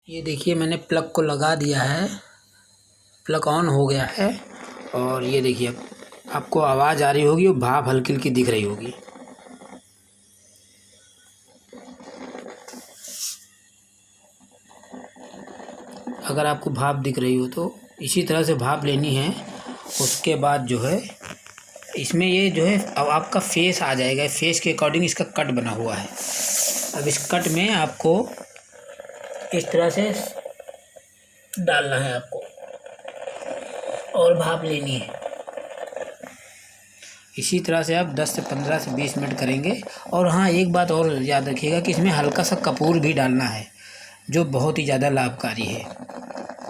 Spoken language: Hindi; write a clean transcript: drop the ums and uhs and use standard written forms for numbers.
ये देखिए मैंने प्लग को लगा दिया है, प्लग ऑन हो गया है। और ये देखिए अब आपको आवाज़ आ रही होगी और भाप हल्की हल्की दिख रही होगी। अगर आपको भाप दिख रही हो तो इसी तरह से भाप लेनी है। उसके बाद जो है इसमें ये जो है अब आपका फेस आ जाएगा, फेस के अकॉर्डिंग इसका कट बना हुआ है। अब इस कट में आपको इस तरह से डालना है आपको और भाप लेनी है। इसी तरह से आप 10 से 15 से 20 मिनट करेंगे। और हाँ, एक बात और याद रखिएगा कि इसमें हल्का सा कपूर भी डालना है जो बहुत ही ज़्यादा लाभकारी है।